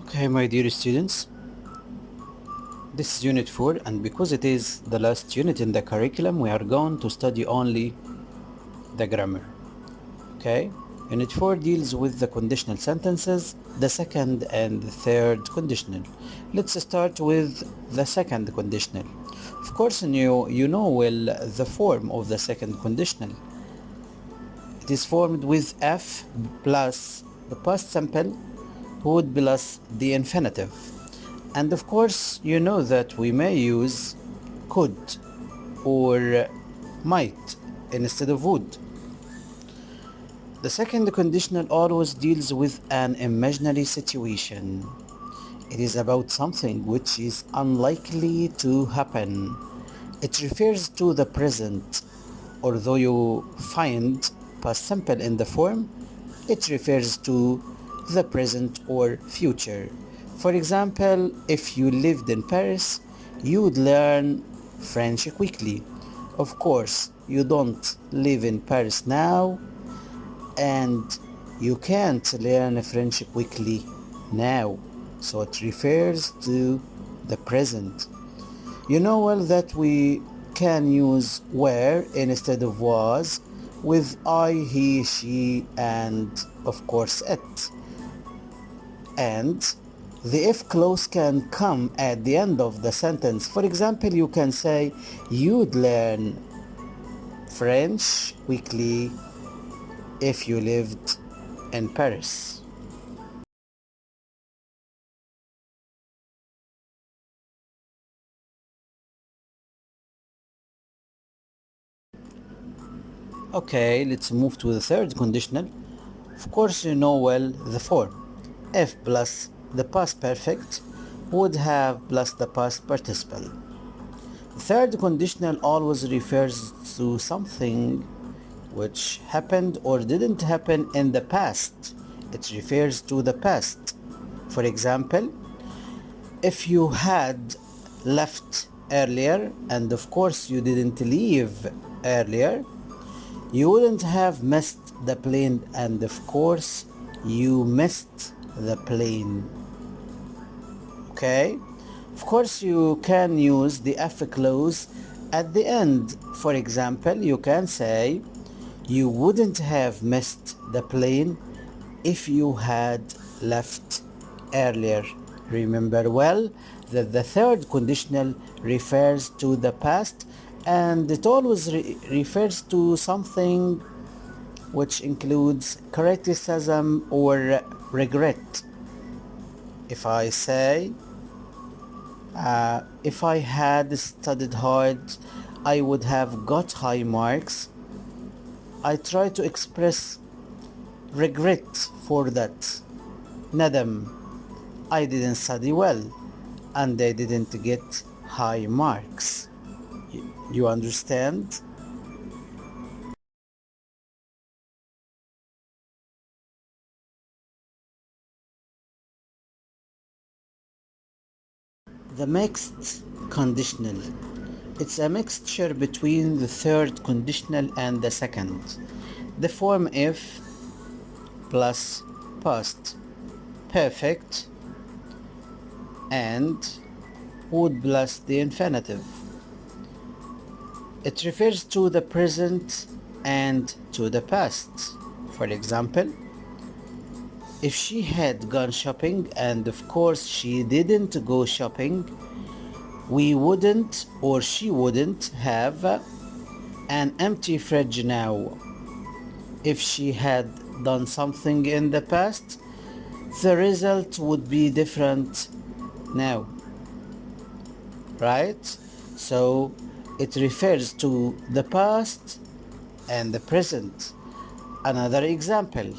Okay, my dear students, this is Unit 4, and because it is the last unit in the curriculum, we are going to study only the grammar. Okay? Unit 4 deals with the conditional sentences, the second and the third conditional. Let's start with the second conditional. Of course, you know well the form of the second conditional. It is formed with F plus the past simple would plus the infinitive. And of course, you know that we may use could or might instead of would. The second conditional always deals with an imaginary situation. It is about something which is unlikely to happen. It refers to the present. Although you find past simple in the form, it refers to the present or future. For example, if you lived in Paris, you would learn French quickly. Of course, you don't live in Paris now, and you can't learn French quickly now, so it refers to the present. You know well that we can use were instead of was with I, he, she, and of course it. And the if clause can come at the end of the sentence. For example, you can say you'd learn French quickly if you lived in Paris. Okay, let's move to the third conditional. Of course, you know well the form. If plus the past perfect would have plus the past participle. The third conditional always refers to something which happened or didn't happen in the past. It refers to the past. For example, if you had left earlier, and of course you didn't leave earlier, you wouldn't have missed the plane, and of course you missed the plane. Okay? Of course you can use the if clause at the end. For example, you can say you wouldn't have missed the plane if you had left earlier. Remember well that the third conditional refers to the past, and it always refers to something which includes criticism or regret. If I say, if I had studied hard, I would have got high marks. I try to express regret for that. Nadam, I didn't study well and I didn't get high marks. You understand? The mixed conditional. It's a mixture between the third conditional and the second. The form if plus past perfect and would plus the infinitive. It refers to the present and to the past. For example, if she had gone shopping and of course she didn't go shopping, we wouldn't or she wouldn't have an empty fridge now. If she had done something in the past, the result would be different now, right? So it refers to the past and the present. Another example,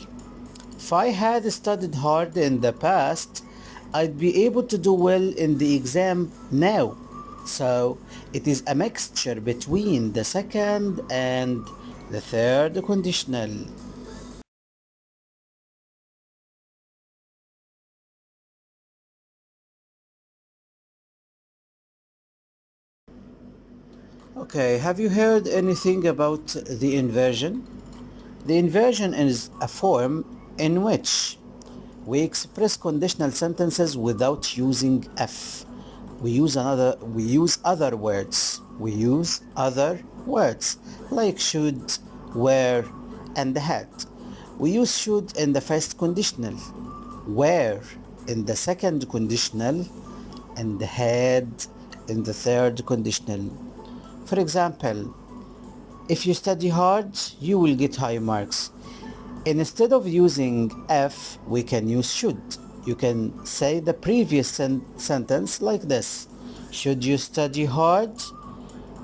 if I had studied hard in the past, I'd be able to do well in the exam now. So it is a mixture between the second and the third conditional. Okay, have you heard anything about the inversion? The inversion is a form in which we express conditional sentences without using F. We use other words. We use other words like should, were, and had. We use should in the first conditional, were in the second conditional, and had in the third conditional. For example, if you study hard, you will get high marks. Instead of using F, we can use should. You can say the previous sentence like this. Should you study hard,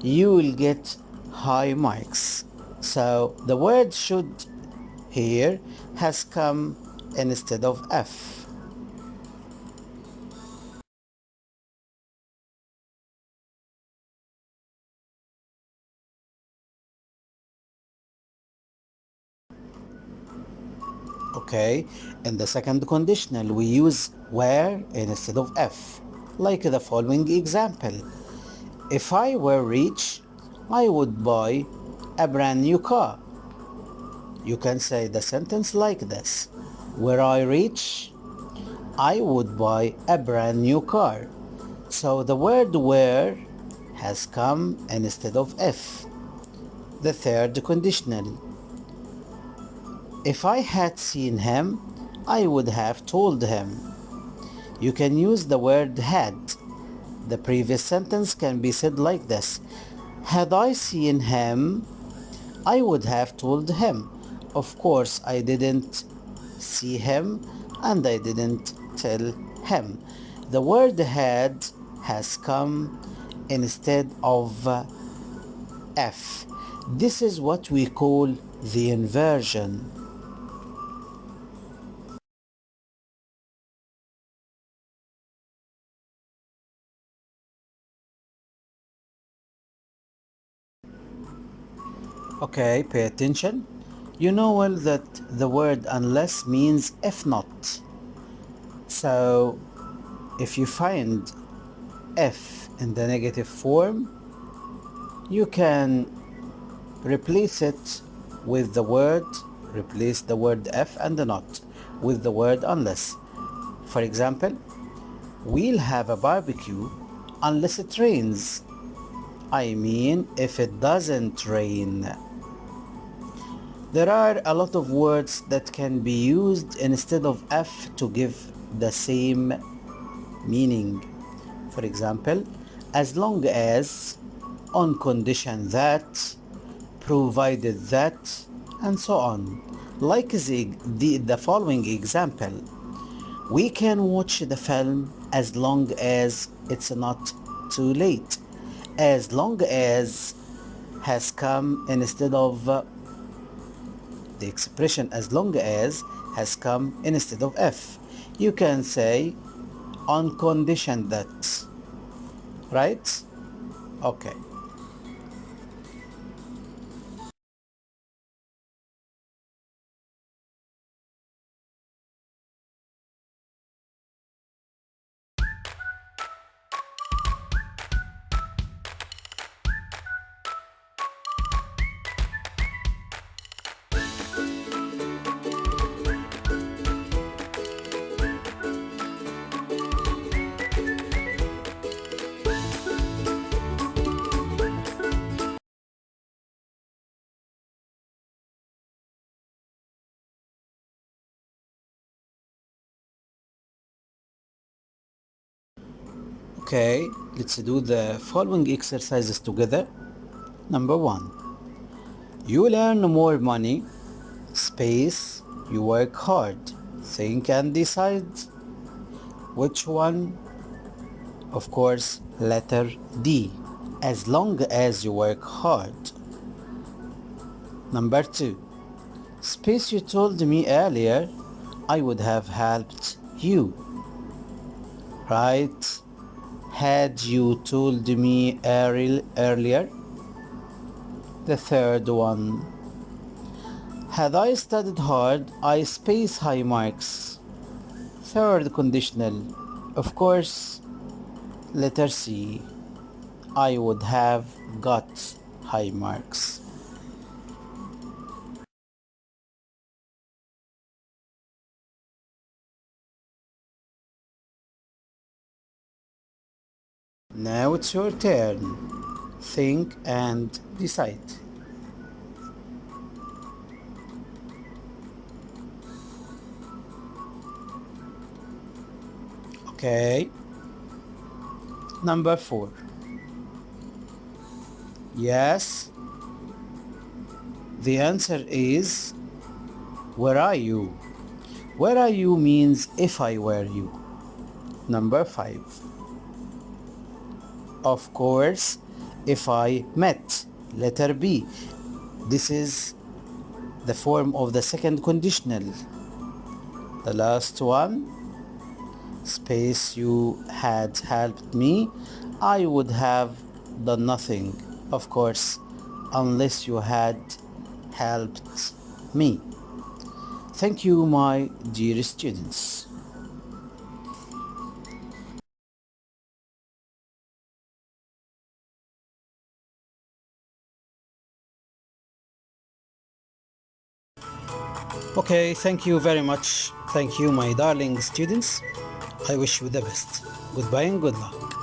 you will get high marks. So the word should here has come instead of F. Okay, in the second conditional we use were instead of F. Like the following example. If I were rich, I would buy a brand new car. You can say the sentence like this. Were I rich, I would buy a brand new car. So the word were has come instead of if. The third conditional. If I had seen him, I would have told him. You can use the word had. The previous sentence can be said like this. Had I seen him, I would have told him. Of course, I didn't see him and I didn't tell him. The word had has come instead of F. This is what we call the inversion. Okay, pay attention. You know well that the word unless means if not. So if you find if in the negative form, you can replace it with the word, replace the word if and the not with the word unless. For example, we'll have a barbecue unless it rains. I mean, if it doesn't rain. There are a lot of words that can be used instead of F to give the same meaning. For example, as long as, on condition that, provided that, and so on. Like the following example. We can watch the film as long as it's not too late. As long as has come instead of the expression as long as has come instead of if. You can say on condition that, right? Okay. Okay, let's do the following exercises together. Number one, you learn more money, space, you work hard. Think and decide which one. Of course, letter D, as long as you work hard. Number two, space, you told me earlier I would have helped you. Right? Had you told me earlier. The third one, had I studied hard, I space high marks. Third conditional, of course, letter C, I would have got high marks. Now it's your turn. Think and decide. Okay. Number 4. Yes. The answer is, where are you? Where are you means if I were you. Number 5. Of course, if I met. Letter B. This is the form of the second conditional. The last one, space, you had helped me, I would have done nothing, of course, unless you had helped me. Thank you, my dear students. Okay, thank you very much. Thank you, my darling students. I wish you the best. Goodbye and good luck.